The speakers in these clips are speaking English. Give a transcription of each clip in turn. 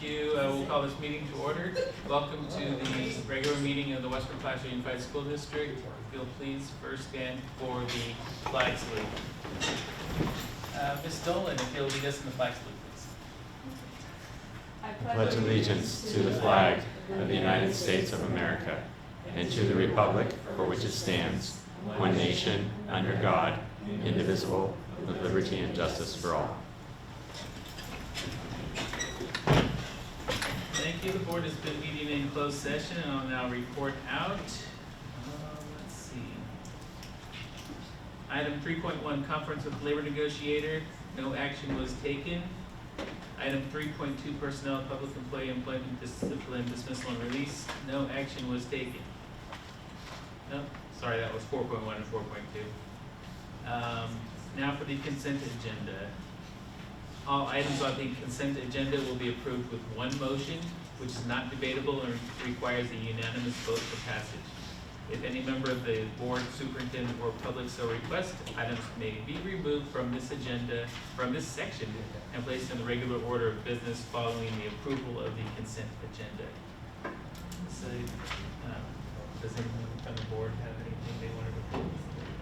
you. We'll call this meeting to order. Welcome to the regular meeting of the Western Placer Unified School District. If you'll please first stand for the flag salute. Ms. Dolan, if you'll lead us in the flag salute, please. I pledge allegiance to the flag of the United States of America and to the republic for which it stands, one nation, under God, indivisible, with liberty and justice for all. Thank you. The board has been meeting in closed session, and I'll now report out. Let's see. Item 3.1, conference with labor negotiator. No action was taken. Item 3.2, personnel, public employee employment, discipline, dismissal, and release. No action was taken. No, sorry, that was 4.1 and 4.2. Now for the consent agenda. All items on the consent agenda will be approved with one motion, which is not debatable and requires a unanimous vote for passage. If any member of the board, superintendent, or public so request, items may be removed from this agenda, from this section, and placed in the regular order of business following the approval of the consent agenda. So, does anyone from the board have anything they wanted to approve?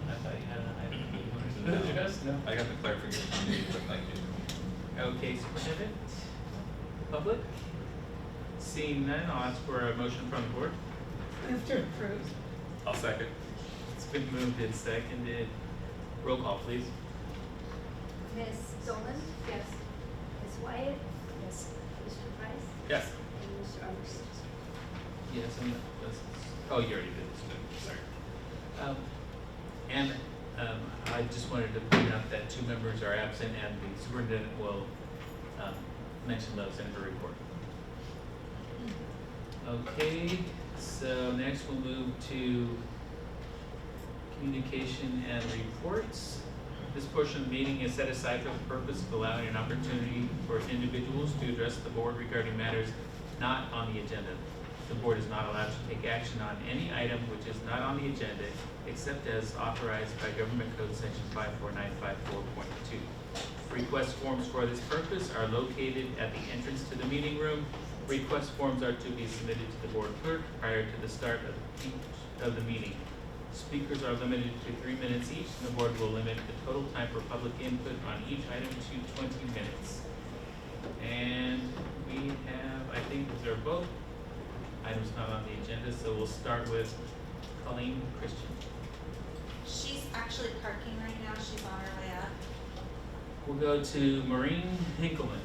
I thought you had an item you wanted to address. No? I got the clarification, but thank you. Okay, superintendent, public. Seeing none, I'll ask for a motion from the board. Move to approve. I'll second. It's been moved and seconded. Roll call, please. Ms. Dolan? Yes. Ms. Wyatt? Yes. Mr. Price? Yes. And Mr. Anderson? Yes, and this, oh, you already did this, sorry. I just wanted to point out that two members are absent, and the superintendent will mention those in her report. Okay, so next we'll move to communication and reports. This portion of the meeting is set aside for the purpose of allowing an opportunity for individuals to address the board regarding matters not on the agenda. The board is not allowed to take action on any item which is not on the agenda except as authorized by Government Code Section 54954.2. Request forms for this purpose are located at the entrance to the meeting room. Request forms are to be submitted to the board clerk prior to the start of the meeting. Speakers are limited to 3 minutes each, and the board will limit the total time for public input on each item to 20 minutes. And we have, I think, these are both items not on the agenda, so we'll start with Colleen Christian. She's actually parking right now. She's on her way up. We'll go to Maureen Hinkleman.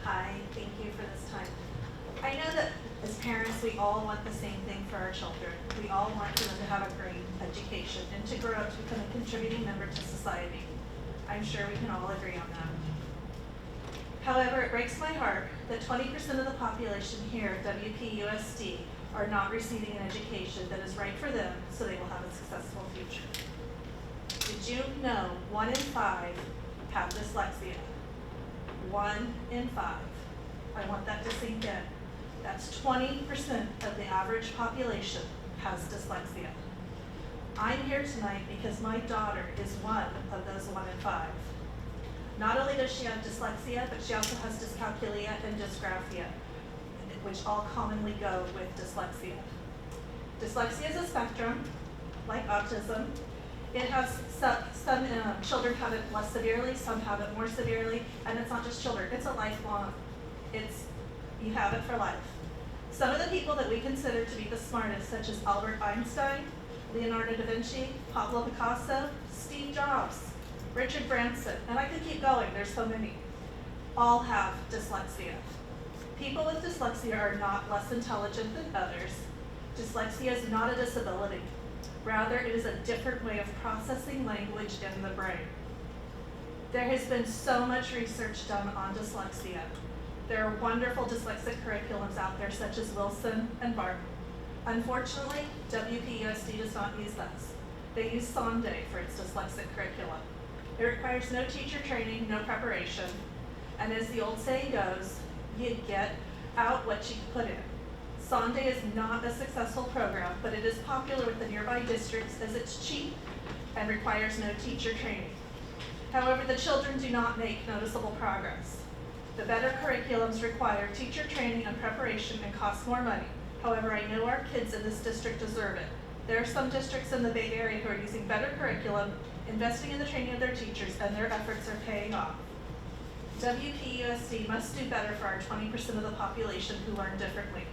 Hi, thank you for this time. I know that as parents, we all want the same thing for our children. We all want for them to have a great education and to grow up to become a contributing member to society. I'm sure we can all agree on that. However, it breaks my heart that 20% of the population here at WPUSD are not receiving an education that is right for them so they will have a successful future. Did you know 1 in 5 have dyslexia? 1 in 5. I want that to sink in. That's 20% of the average population has dyslexia. I'm here tonight because my daughter is one of those 1 in 5. Not only does she have dyslexia, but she also has dyscalculia and dysgraphia, which all commonly go with dyslexia. Dyslexia is a spectrum, like autism. It has some children have it less severely, some have it more severely, and it's not just children, it's a lifelong. You have it for life. Some of the people that we consider to be the smartest, such as Albert Einstein, Leonardo da Vinci, Pablo Picasso, Steve Jobs, Richard Branson, and I could keep going, there's so many, all have dyslexia. People with dyslexia are not less intelligent than others. Dyslexia is not a disability. Rather, it is a different way of processing language in the brain. There has been so much research done on dyslexia. There are wonderful dyslexic curriculums out there, such as Wilson and Barton. Unfortunately, WPUSD does not use those. They use Sonde for its dyslexic curriculum. It requires no teacher training, no preparation, and as the old saying goes, you get out what you put in. Sunday is not a successful program, but it is popular with the nearby districts as it's cheap and requires no teacher training. However, the children do not make noticeable progress. The better curriculums require teacher training and preparation and cost more money. However, I know our kids in this district deserve it. There are some districts in the Bay Area who are using better curriculum, investing in the training of their teachers, and their efforts are paying off. WPUSD must do better for our 20% of the population who learn differently.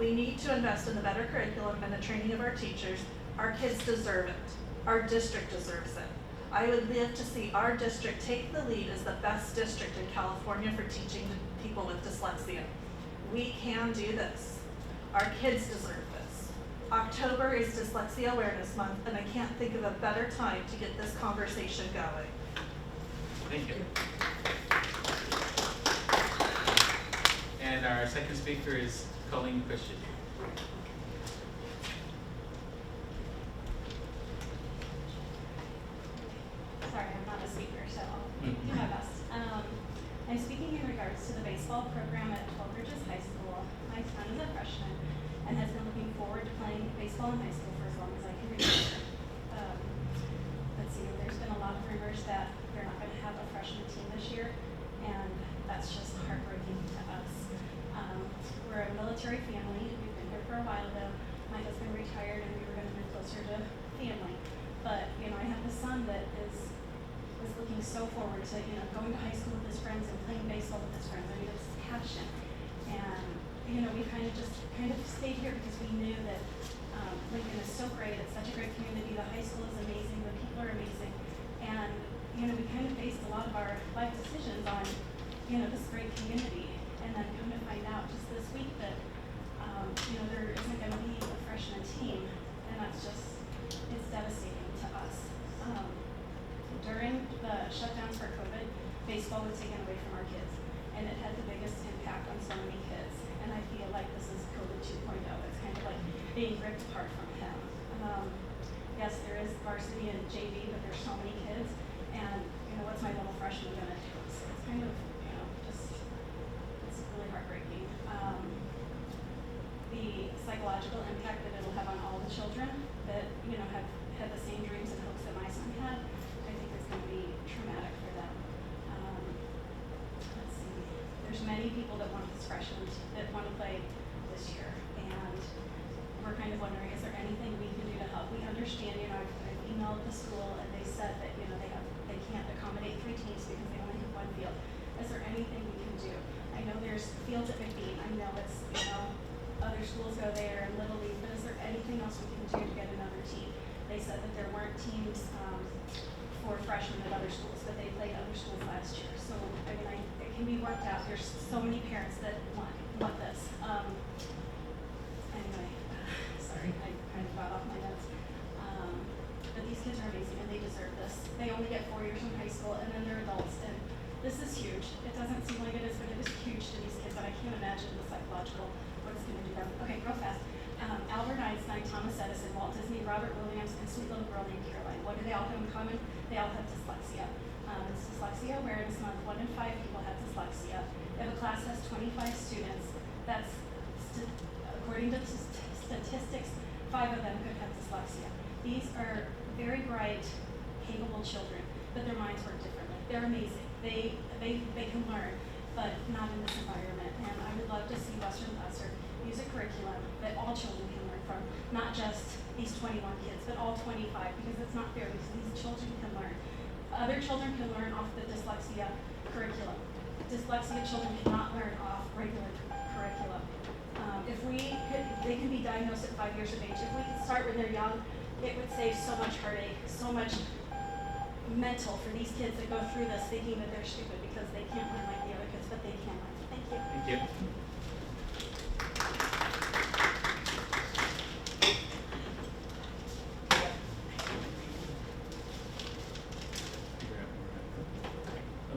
We need to invest in the better curriculum and the training of our teachers. Our kids deserve it. Our district deserves it. I would love to see our district take the lead as the best district in California for teaching people with dyslexia. We can do this. Our kids deserve this. October is Dyslexia Awareness Month, and I can't think of a better time to get this conversation going. Thank you. And our second speaker is Colleen Christian. Sorry, I'm not a speaker, so I'll do my best. I'm speaking in regards to the baseball program at 12 Bridges High School. My son is a freshman and has been looking forward to playing baseball in high school for as long as I can remember. Let's see, there's been a lot of rumors that they're not going to have a freshman team this year, and that's just heartbreaking to us. We're a military family. We've been here for a while though. My husband retired and we were going to move closer to family. But, I have a son that is looking so forward to, going to high school with his friends and playing baseball with his friends. I mean, it's passion. And, we kind of stayed here because we knew that Lincoln is so great. It's such a great community. The high school is amazing. The people are amazing. And, we kind of based a lot of our life decisions on, this great community. And then come to find out just this week that, there isn't going to be a freshman team. And that's just, it's devastating to us. During the shutdowns for COVID, baseball was taken away from our kids, and it had the biggest impact on so many kids. And I feel like this is COVID 2.0. It's kind of like being ripped apart from him. Yes, there is varsity and JV, but there's so many kids, and what's my little freshman gonna do? So it's kind of, it's really heartbreaking. The psychological impact that it'll have on all the children that have had the same dreams and hopes that my son had, I think it's going to be traumatic for them. Let's see. There's many people that want this freshman that want to play this year, and we're kind of wondering, is there anything we can do to help? We understand, I've emailed the school and they said that they can't accommodate 3 teams because they only have 1 field. Is there anything we can do? I know there's fields at McBean. I know it's other schools go there and Little League, but is there anything else we can do to get another team? They said that there weren't teams for freshmen at other schools, but they played other schools last year. So it can be worked out. There's so many parents that want this. Anyway, sorry, I kind of got off my notes. But these kids are amazing and they deserve this. They only get 4 years in high school and then they're adults, and this is huge. It doesn't seem like it is, but it is huge to these kids, and I can't imagine the psychological, what it's going to do them. Okay, real fast. Albert Einstein, Thomas Edison, Walt Disney, Robert Williams, and sweet little girl named Caroline. What do they all have in common? They all have dyslexia. It's Dyslexia Awareness Month. 1 in 5 people have dyslexia. If a class has 25 students, that's, according to statistics, 5 of them could have dyslexia. These are very bright, capable children, but their minds work differently. They're amazing. They can learn, but not in this environment. And I would love to see Western Placer use a curriculum that all children can learn from, not just these 21 kids, but all 25, because it's not fair, because these children can learn. Other children can learn off the dyslexia curriculum. Dyslexia children cannot learn off regular curriculum. They can be diagnosed at 5 years of age. If we could start when they're young, it would save so much heartache, so much mental for these kids that go through this thinking that they're stupid because they can't learn like the other kids, but they can learn. Thank you. Thank you.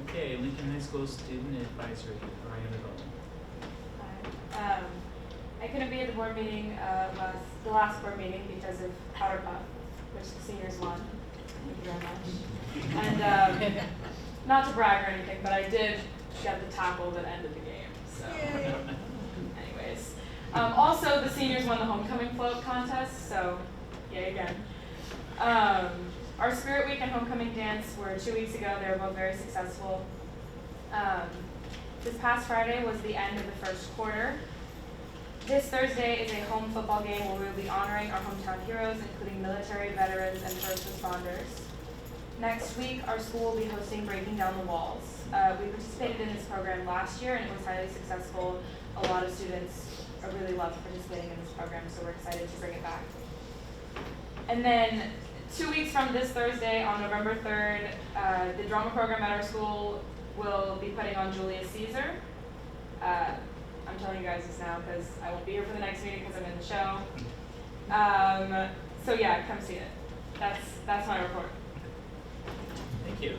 Okay, Lincoln High School Student Advisory, Brian Nicole. I couldn't be at the board meeting, the last board meeting because of Powder Puff, which the seniors won. Thank you very much. And not to brag or anything, but I did get the tackle that ended the game. So, anyways, Also, the seniors won the homecoming float contest, so yay again. Our Spirit Week and homecoming dance were 2 weeks ago. They were both very successful. This past Friday was the end of the first quarter. This Thursday is a home football game where we will be honoring our hometown heroes, including military, veterans, and first responders. Next week, our school will be hosting Breaking Down the Walls. We participated in this program last year, and it was highly successful. A lot of students really loved participating in this program, so we're excited to bring it back. And then 2 weeks from this Thursday, on November 3rd, the drama program at our school will be putting on Julius Caesar. I'm telling you guys this now because I won't be here for the next meeting because I'm in the show. So yeah, come see it. That's my report. Thank you.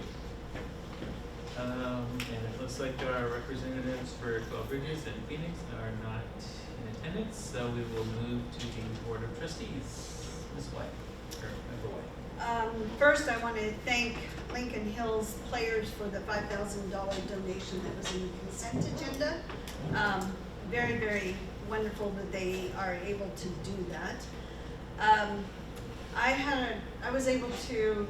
And it looks like our representatives for 12 Bridges and Phoenix are not in attendance, so we will move to the Board of Trustees. Ms. White, or Member White. First, I want to thank Lincoln Hills players for the $5,000 donation that was in the consent agenda. Very, very wonderful that they are able to do that. I was able to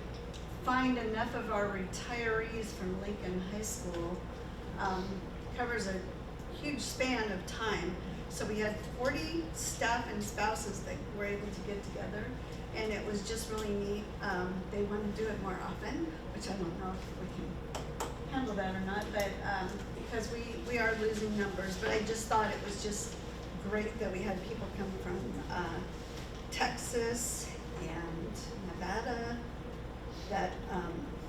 find enough of our retirees from Lincoln High School. Covers a huge span of time. So we had 40 staff and spouses that were able to get together, and it was just really neat. They want to do it more often, which I don't know if we can handle that or not, but because we are losing numbers. But I just thought it was just great that we had people come from Texas and Nevada that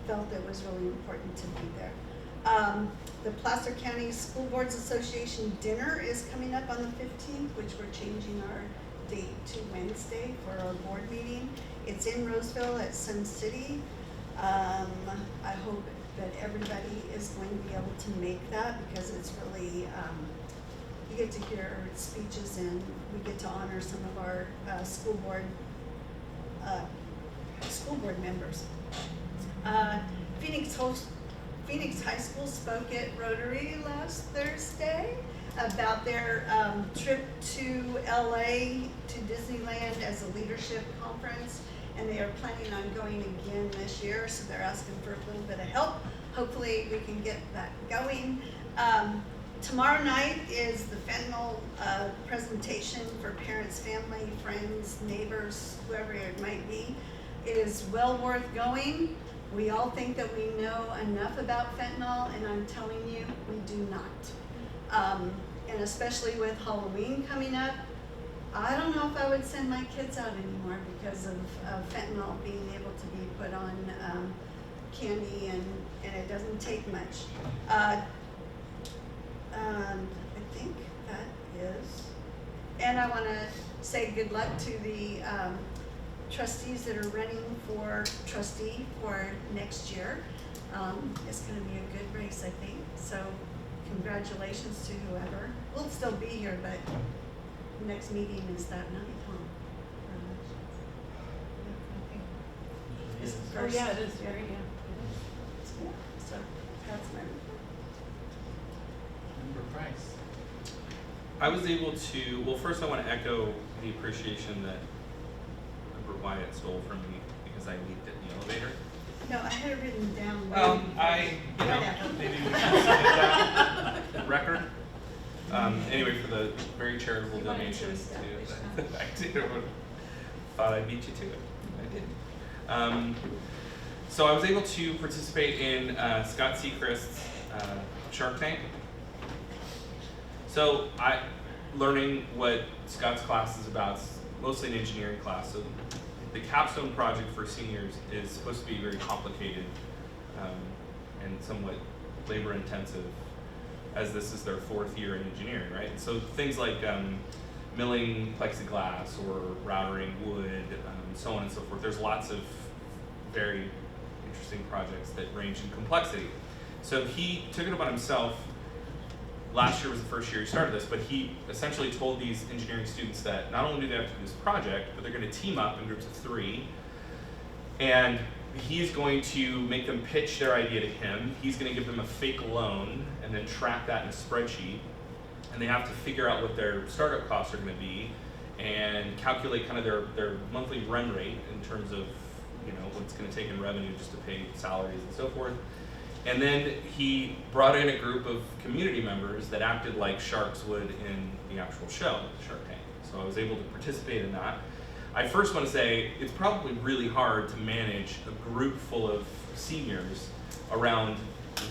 felt it was really important to be there. The Placer County School Boards Association dinner is coming up on the 15th, which we're changing our date to Wednesday for our board meeting. It's in Roseville at Sun City. I hope that everybody is going to be able to make that because it's really, you get to hear speeches and we get to honor some of our school board members. Phoenix High School spoke at Rotary last Thursday about their trip to LA to Disneyland as a leadership conference, and they are planning on going again this year, so they're asking for a little bit of help. Hopefully we can get that going. Tomorrow night is the fentanyl presentation for parents, family, friends, neighbors, whoever it might be. It is well worth going. We all think that we know enough about fentanyl, and I'm telling you, we do not. And especially with Halloween coming up, I don't know if I would send my kids out anymore because of fentanyl being able to be put on candy, and it doesn't take much. I think that is. And I want to say good luck to the trustees that are running for trustee for next year. It's going to be a good race, I think. So congratulations to whoever. We'll still be here, but the next meeting is that night, huh? It's the first. Oh yeah, it is. Yeah. Yeah, so that's my report. Member Price. I was able to, well, first I want to echo the appreciation that Member Wyatt stole from me because I leaked it in the elevator. No, I had it written down. Well, Whatever. maybe we should get that record. Anyway, for the very charitable You wanted to donations establish to, I did, thought I beat you to it. I didn't. So I was able to participate in Scott Seacrest's Shark Tank. So learning what Scott's class is about, mostly an engineering class. So the capstone project for seniors is supposed to be very complicated and somewhat labor intensive, as this is their 4th year in engineering, right? And so things like milling plexiglass or routering wood, so on and so forth. There's lots of very interesting projects that range in complexity. So he took it upon himself. Last year was the first year he started this, but he essentially told these engineering students that not only do they have to do this project, but they're going to team up in groups of 3, and he's going to make them pitch their idea to him. He's going to give them a fake loan and then track that in a spreadsheet, and they have to figure out what their startup costs are going to be, and calculate kind of their monthly run rate in terms of what's going to take in revenue just to pay salaries and so forth. And then he brought in a group of community members that acted like sharks would in the actual show, Shark Tank. So I was able to participate in that. I first want to say it's probably really hard to manage a group full of seniors around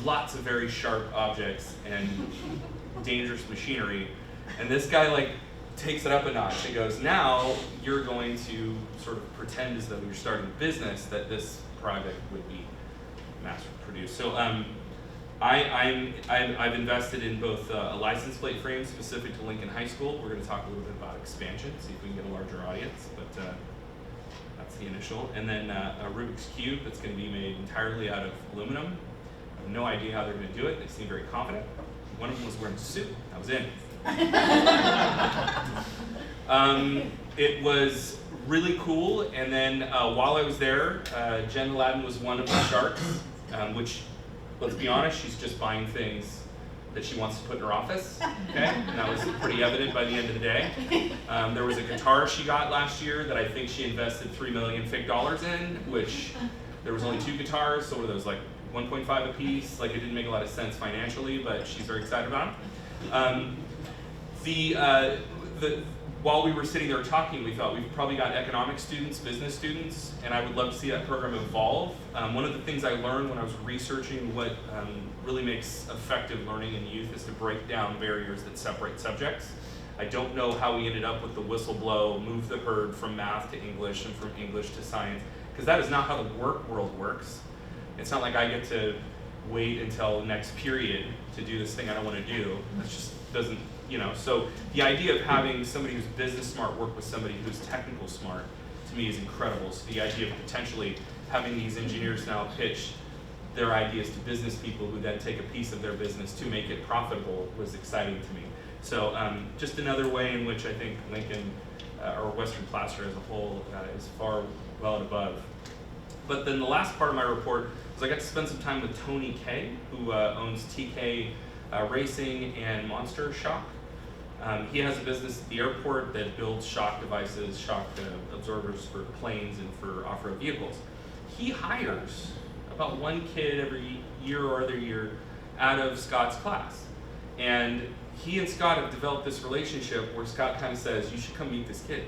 lots of very sharp objects and dangerous machinery. And this guy takes it up a notch. He goes, now you're going to sort of pretend as though you're starting a business that this project would be mass produced. So I've invested in both a license plate frame specific to Lincoln High School. We're going to talk a little bit about expansion, see if we can get a larger audience, but that's the initial. And then a Rubik's Cube that's going to be made entirely out of aluminum. I have no idea how they're going to do it. They seem very confident. One of them was wearing a suit. I was in. It was really cool, and then while I was there, Jen Ladden was one of the sharks, which, let's be honest, she's just buying things that she wants to put in her office, okay? And that was pretty evident by the end of the day. There was a guitar she got last year that I think she invested $3 million fake dollars in, which there was only 2 guitars, so were those like 1.5 a piece? Like, it didn't make a lot of sense financially, but she's very excited about it. While we were sitting there talking, we thought we've probably got economics students, business students, and I would love to see that program evolve. One of the things I learned when I was researching what really makes effective learning in youth is to break down barriers that separate subjects. I don't know how we ended up with the whistleblow, move the herd from math to English and from English to science, because that is not how the work world works. It's not like I get to wait until next period to do this thing I don't want to do. That just doesn't, so the idea of having somebody who's business smart work with somebody who's technical smart, to me, is incredible. So the idea of potentially having these engineers now pitch their ideas to business people who then take a piece of their business to make it profitable was exciting to me. So just another way in which I think Lincoln, or Western Placer as a whole, is far well and above. But then the last part of my report was I got to spend some time with Tony Kay, who owns TK Racing and Monster Shock. He has a business at the airport that builds shock devices, shock absorbers for planes and for off-road vehicles. He hires about 1 kid every year or other year out of Scott's class. And he and Scott have developed this relationship where Scott kind of says, you should come meet this kid.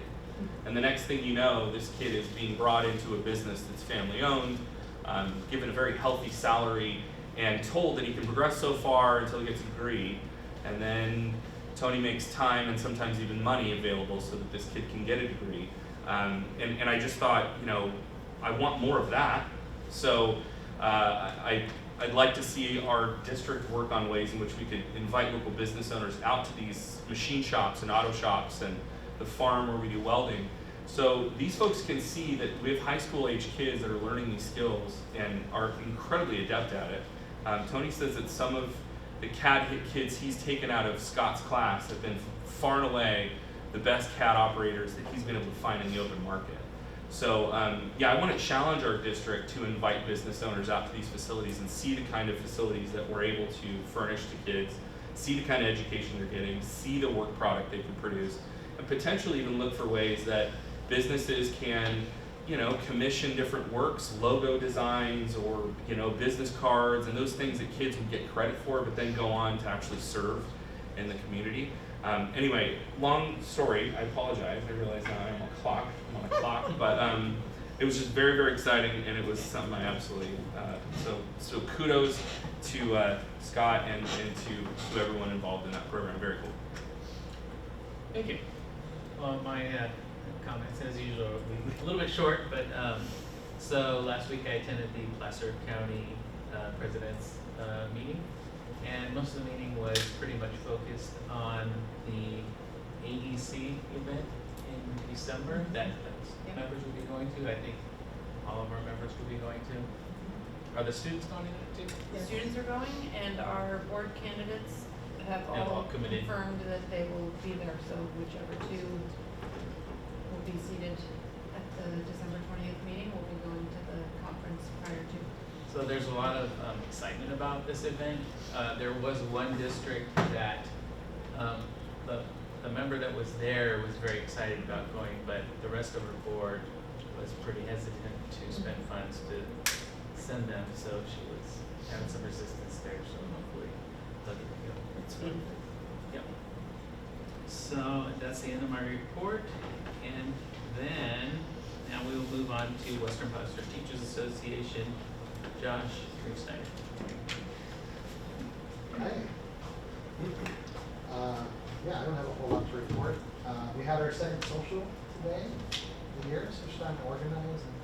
And the next thing you know, this kid is being brought into a business that's family owned, given a very healthy salary, and told that he can progress so far until he gets a degree, and then Tony makes time and sometimes even money available so that this kid can get a degree. And I just thought, I want more of that. So I'd like to see our district work on ways in which we could invite local business owners out to these machine shops and auto shops and the farm where we do welding. So these folks can see that we have high school age kids that are learning these skills and are incredibly adept at it. Tony says that some of the CAD kids he's taken out of Scott's class have been far and away the best CAD operators that he's been able to find in the open market. So I want to challenge our district to invite business owners out to these facilities and see the kind of facilities that we're able to furnish to kids, see the kind of education they're getting, see the work product they can produce, and potentially even look for ways that businesses can commission different works, logo designs, or business cards, and those things that kids would get credit for, but then go on to actually serve in the community. Anyway, long story. I apologize. I realize now I'm on a clock, but it was just very, very exciting, and it was something I absolutely. So kudos to Scott and to everyone involved in that program. Very cool. Thank you. Well, my comments, as usual, will be a little bit short, but so last week I attended the Placer County President's meeting, and most of the meeting was pretty much focused on the AEC event in December that members will be going to. I think all of our members will be going to. Are the students going to that too? The students are going, and our board candidates have all committed. confirmed that they will be there, so whichever two will be seated at the December 20th meeting will be going to the conference prior to. So there's a lot of excitement about this event. There was one district that The member that was there was very excited about going, but the rest of her board was pretty hesitant to spend funds to send them, so she was having some resistance there, so hopefully they'll get to go. That's good. Yep. So that's the end of my report, and then now we will move on to Western Pastor Teachers Association. Josh Snyder. Hi. Yeah, I don't have a whole lot to report. We had our second social today of the year, so it's time to organize and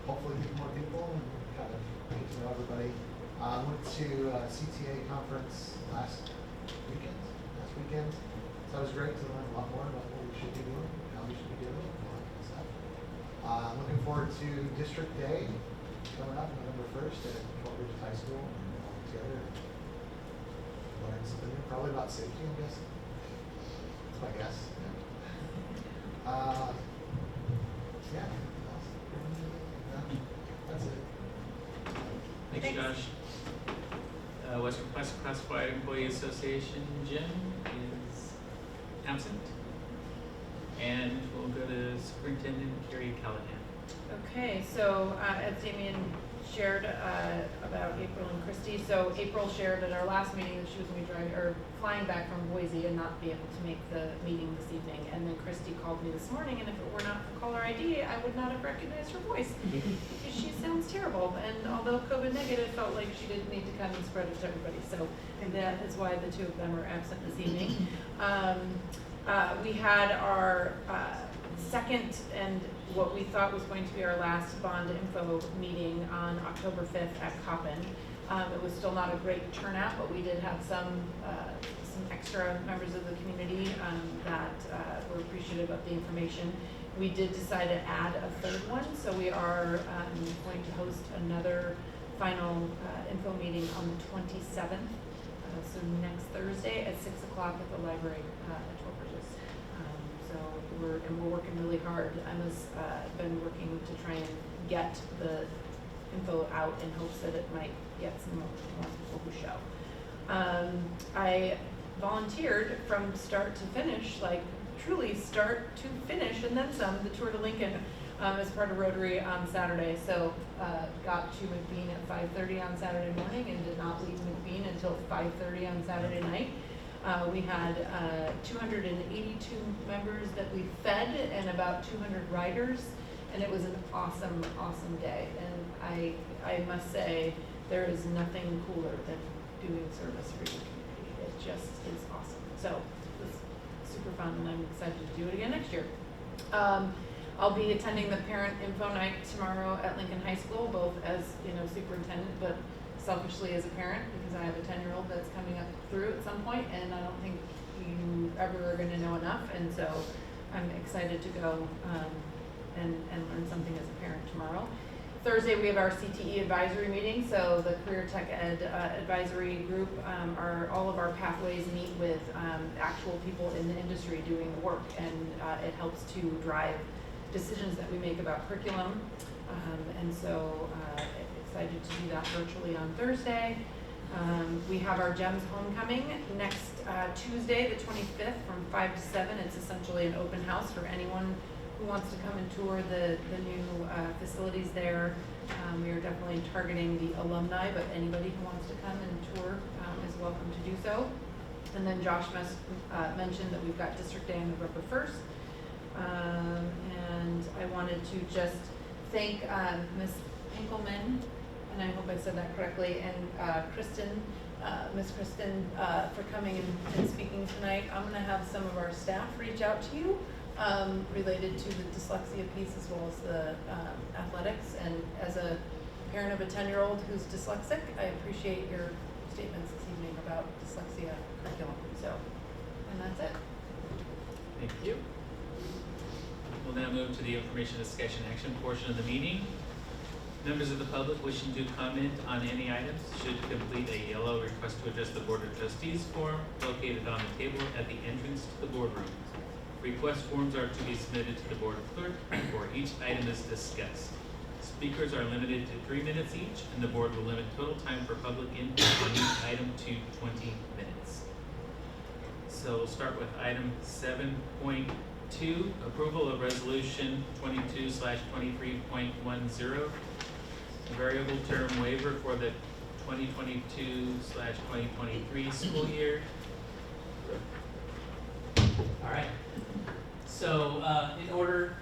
hopefully meet more people and kind of get to know everybody. Went to CTA conference last weekend, so that was great to learn a lot more about what we should be doing, how we should be doing it, and all that kind of stuff. Looking forward to District Day coming up November 1st at Fort Bridges High School, and all together. Learn something new, probably about safety, I'm guessing. That's my guess. Yeah. That's it. Thanks, Josh. Western Classified Employee Association, Jim is absent. And we'll go to Superintendent Carrie Callahan. Okay, so as Damien shared about April and Christy, so April shared at our last meeting that she was going to be driving or flying back from Boise and not be able to make the meeting this evening. And then Christy called me this morning, and if it were not for caller ID, I would not have recognized her voice because she sounds terrible. And although COVID negative, felt like she didn't need to come and spread it to everybody. So that is why the two of them are absent this evening. We had our second and what we thought was going to be our last bond info meeting on October 5th at Coppin. It was still not a great turnout, but we did have some extra members of the community that were appreciative of the information. We did decide to add a third one, so we are going to host another final info meeting on the 27th, so next Thursday at 6 o'clock at the library at Fort Bridges. So we're working really hard. Emma's been working to try and get the info out in hopes that it might get some more people who show. I volunteered from start to finish, like truly start to finish and then some, the Tour de Lincoln as part of Rotary on Saturday. So got to McBean at 5:30 on Saturday morning and did not leave McBean until 5:30 on Saturday night. We had 282 members that we fed and about 200 riders, and it was an awesome, awesome day. And I must say, there is nothing cooler than doing service for your community. It just is awesome. So it was super fun, and I'm excited to do it again next year. I'll be attending the parent info night tomorrow at Lincoln High School, both as superintendent, but selfishly as a parent, because I have a 10-year-old that's coming up through at some point, and I don't think you ever are going to know enough, and so I'm excited to go and learn something as a parent tomorrow. Thursday we have our CTE advisory meeting, so the Career Tech Ed advisory group, all of our pathways meet with actual people in the industry doing the work, and it helps to drive decisions that we make about curriculum, and so excited to do that virtually on Thursday. We have our GEMS homecoming next Tuesday, the 25th, from 5 to 7. It's essentially an open house for anyone who wants to come and tour the new facilities there. We are definitely targeting the alumni, but anybody who wants to come and tour is welcome to do so. And then Josh mentioned that we've got District Day on November 1st. And I wanted to just thank Ms. Pinkelman, and I hope I said that correctly, and Kristen, Ms. Kristen, for coming and speaking tonight. I'm going to have some of our staff reach out to you related to the dyslexia piece as well as the athletics. And as a parent of a 10-year-old who's dyslexic, I appreciate your statements this evening about dyslexia curriculum. So, and that's it. Thank you. We'll now move to the information discussion action portion of the meeting. Members of the public wishing to comment on any items should complete a yellow request to address the Board of Trustees form located on the table at the entrance to the boardroom. Request forms are to be submitted to the Board of Clerk before each item is discussed. Speakers are limited to 3 minutes each, and the board will limit total time for public input on each item to 20 minutes. So we'll start with item 7.2, approval of resolution 22/23.10, variable term waiver for the 2022/2023 school year. All right. So, in order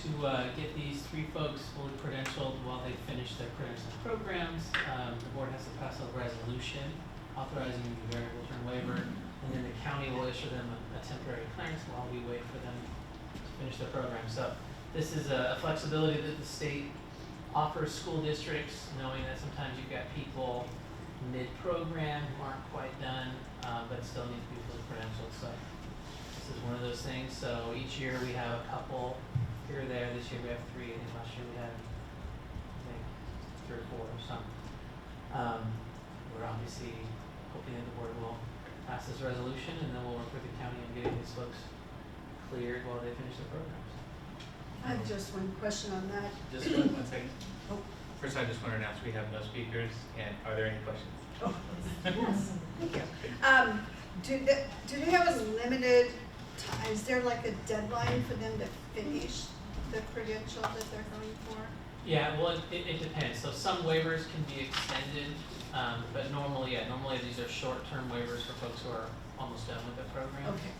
to get these three folks fully credentialed while they finish their credentialing programs, the board has to pass a resolution authorizing the variable term waiver, and then the county will issue them a temporary clearance while we wait for them to finish their program. So, this is a flexibility that the state offers school districts, knowing that sometimes you've got people mid-program who aren't quite done, but still need to be fully credentialed. So, this is one of those things. So each year we have a couple here or there. This year we have 3, and last year we had, I think, 3 or 4 or something. We're obviously hoping that the board will pass this resolution, and then we'll work with the county on getting these folks cleared while they finish their programs. I have just one question on that. Just one second. Oh. First, I just want to announce we have no speakers, and are there any questions? Oh, yes, thank you. Do they have a limited time, is there like a deadline for them to finish the credential that they're going for? Yeah, well, it depends. So some waivers can be extended, but normally these are short-term waivers for folks who are almost done with the program. Okay,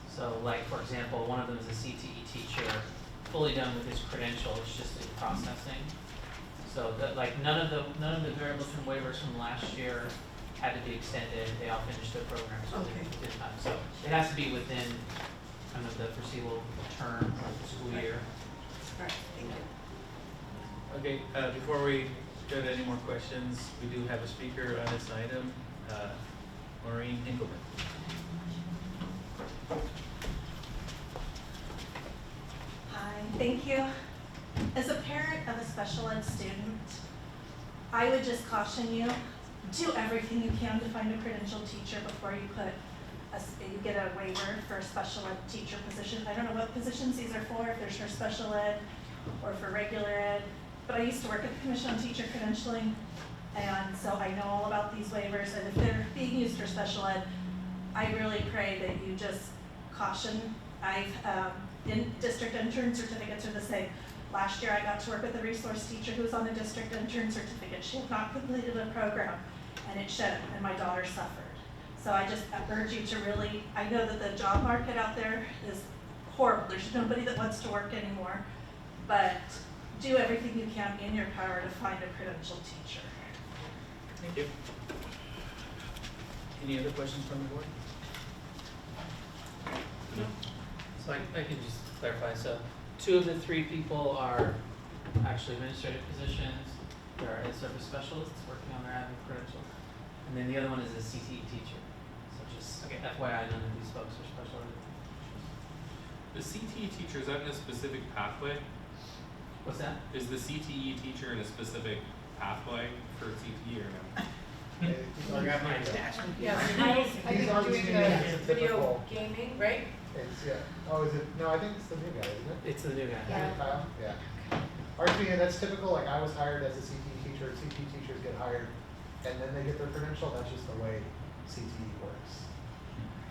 So like, for example, one of them is a CTE teacher, fully done with his credential, it's just in processing. So that, like, none of the variable term waivers from last year had to be extended, they all finished their programs Okay. within time. So it has to be within kind of the foreseeable term of the school year. all right, thank you. Okay, before we go to any more questions, we do have a speaker on this item, Maureen Hinkleman. Hi, thank you. As a parent of a special ed student, I would just caution you, do everything you can to find a credentialed teacher before you you get a waiver for a special ed teacher position. I don't know what positions these are for, if there's for special ed or for regular ed, but I used to work at the Commission on Teacher Credentialing, and so I know all about these waivers, and if they're being used for special ed, I really pray that you just caution. District intern certificates are the same. Last year I got to work with a resource teacher who was on a district intern certificate. She had not completed a program, and it showed, and my daughter suffered. So I just urge you to really, I know that the job market out there is horrible. There's nobody that wants to work anymore, but do everything you can in your power to find a credentialed teacher. Thank you. Any other questions from the board? No. So I can just clarify, so 2 of the 3 people are actually administrative positions, there are ed service specialists working on their admin credential, and then the other one is a CTE teacher. So just FYI, none of these folks are special ed. The CTE teacher, is that in a specific pathway? What's that? Is the CTE teacher in a specific pathway for CTE or no? Yeah, I think doing the video gaming, right? It's, yeah, oh, is it, no, I think it's the new guy, isn't it? It's the new guy. Yeah. Kyle? Yeah. RTE, and that's typical, like I was hired as a CTE teacher, CTE teachers get hired, and then they get their credential, that's just the way CTE works.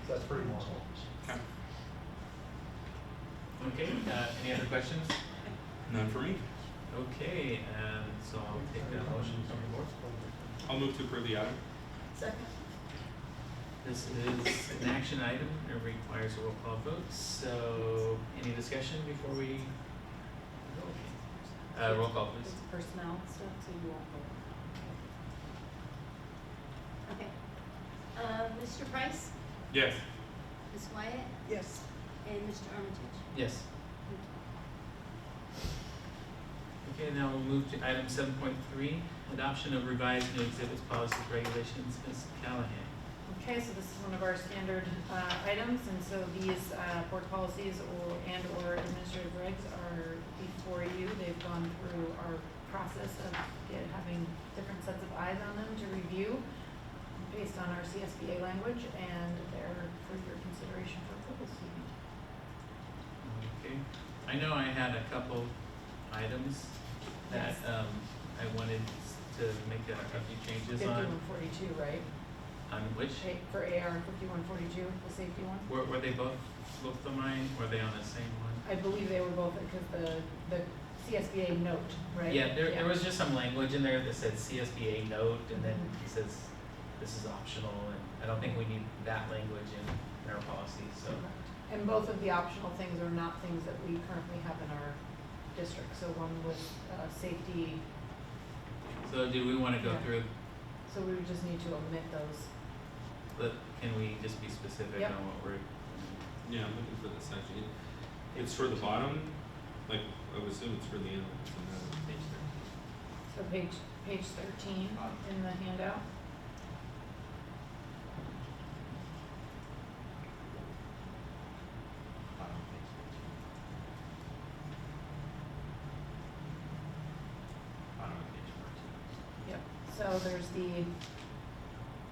So that's pretty normal. Okay. Okay, any other questions? None for me. Okay, so I'll take a motion from the board. I'll move to approve the item. Second. This is an action item, it requires a roll call vote, so any discussion before we go? Roll call please. It's personnel stuff, so you won't vote. Okay. Mr. Price, Yes. Ms. Wyatt, Yes. and Mr. Armitage. Yes. Okay, now we'll move to item 7.3, adoption of revised new exhibits, policies, regulations, Ms. Callahan. Okay, so this is one of our standard items, and so these board policies or administrative regs are before you. They've gone through our process of having different sets of eyes on them to review based on our CSBA language, and they're for your consideration for approval this evening. Okay, I know I had a couple items that Yes. I wanted to make a few changes 50 on. and 42, right? On which, For AR 5142, the safety one. were they both of mine, were they on the same one? I believe they were both, because the CSBA note, right? Yeah, there was just some language in there that said CSBA note, and then Mhm. it says this is optional, and I don't think we need that language in our policy, so. And both of the optional things are not things that we currently have in our district. So one was safety, So do we wanna go Yeah. through, so we would just need to omit those. can we just be specific Yep. on what we're? Yeah, I'm looking for the section. It's for the bottom, like, I would assume it's for the animals and then page So page 13 in the handout. Yep, so there's the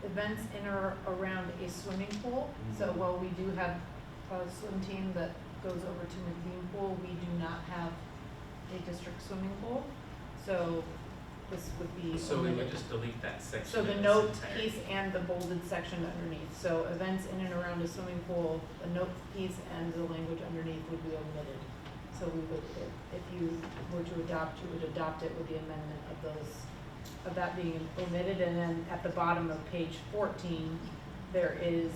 events in or around a swimming pool. So Mhm. while we do have a swim team that goes over to McLean Pool, we do not have a district swimming pool. So this would be So we would omitted. just delete that section. So the in its note entirety. piece and the bolded section underneath. So events in and around a swimming pool, the note piece and the language underneath would be omitted. So we would, if you were to adopt, you would adopt it with the amendment of those, of that being omitted. And then at the bottom of page 14, there is,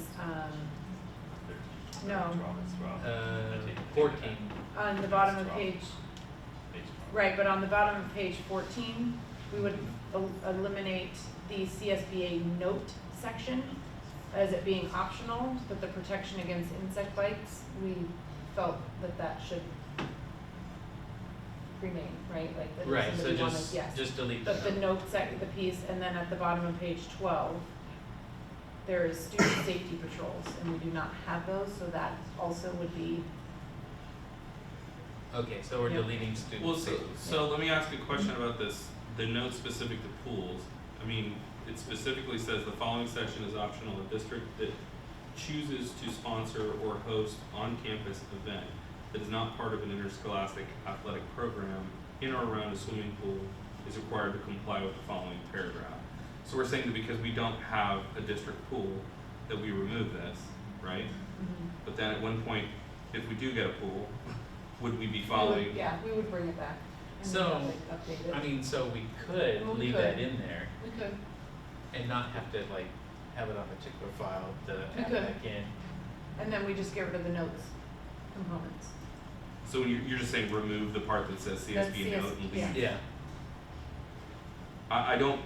no, 14. on the bottom of page, right, but on the bottom of page 14, we would eliminate the CSBA note section as it being optional, but the protection against insect bites, we felt that that should remain, right? Like that if Right, so somebody wanted, yes. just delete the But the note. the piece, and then at the bottom of page 12, there is student safety patrols, and we do not have those, so that also would be, Okay, so we're Yep. deleting student Well, safety. so let me ask a question about this, the note specific to pools. I mean, it specifically says the following section is optional. A district that chooses to sponsor or host on-campus event that is not part of an interscholastic athletic program in or around a swimming pool is required to comply with the following paragraph. So we're saying that because we don't have a district pool, that we remove this, right? But then at one point, if we do get a pool, would we be following? yeah, we would bring it back. And So, update it. I mean, so we could We leave could. that in there We could. and not have to like have it on a particular file to We add could. back in. And then we just get rid of the notes components. So you're just saying remove the part that says That's CSB note and leave. yeah. Yeah, I don't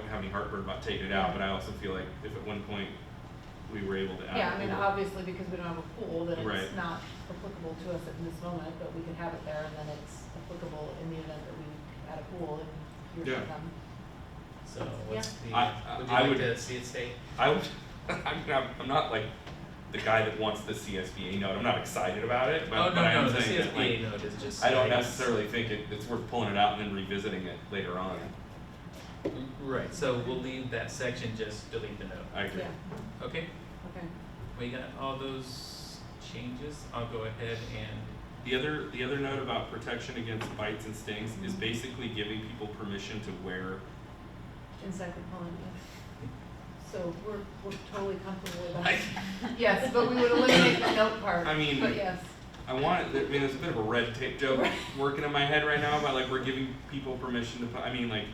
have any heartburn about taking it out, but I also feel like if at one point we were able to add. Yeah, I mean, a pool- obviously, because we don't have a pool, then Right. it's not applicable to us at this moment, but we can have it there, and then it's applicable in the event that we add a pool and years Yeah. to come. so what's the, would you I like would- to see it stay? I would, I'm not like the guy that wants the CSBA note, I'm not excited about it, but, Oh, but I am no, the saying that like, CSBA note is just. I don't like- necessarily think it's worth pulling it out and then revisiting it later on. Right, so we'll leave that section, just delete the note. I agree. Yeah, Okay, okay. we got all those changes, I'll go ahead and, The other note about protection against bites and stings is basically giving people permission to wear. Insect repellent, yes. So we're totally comfortable with that. Yes, but we would eliminate the note part, I mean, but yes. I mean, there's a bit of a red tape joke working in my head right now about like we're giving people permission to put, I mean like,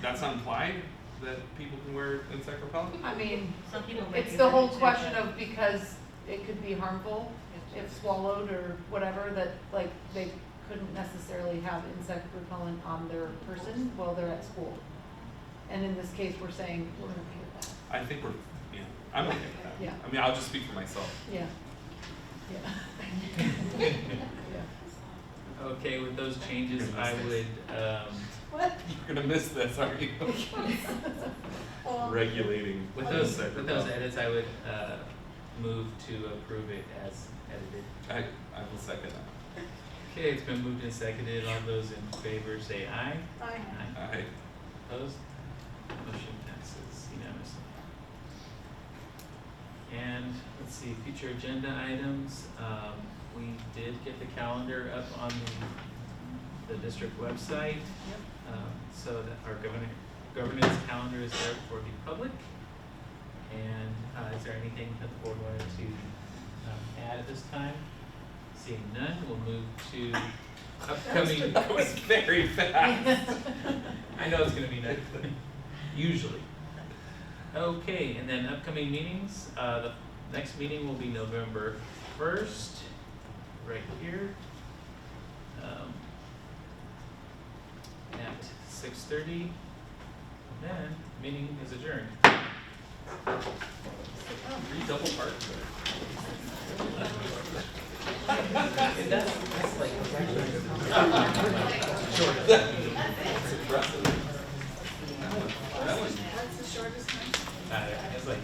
that's not implied that people can wear insect repellent? I mean, Some people may it's be the whole allergic to question it. of because it could be harmful if swallowed or whatever, that like they couldn't necessarily have insect repellent on their person while they're at school. And in this case, we're saying we're gonna pay with that. I think I'm okay with that. Yeah. I mean, I'll just speak for myself. Yeah. Yeah. Yeah. okay, with those changes, I would, What? You're gonna miss this, aren't you? Regulating. with insect those repellent. edits, I would, move to approve it as edited. I will second that. Okay, it's been moved and seconded, all those in favor say aye. I Opposed? Motion passes unanimously. And, let's see, future agenda items, we did get the calendar up on the district website. Yep. So that our governance calendar is there for the public. And is there anything that the board wanted to add at this time? Seeing none, we'll move to upcoming. That was very fast. I know it's gonna be nice. Usually. Okay, and then upcoming meetings, the next meeting will be November 1st, right here. At 6:30, then meeting is adjourned. Double part. That's like. That's impressive. That was, That's the shortest one. it's like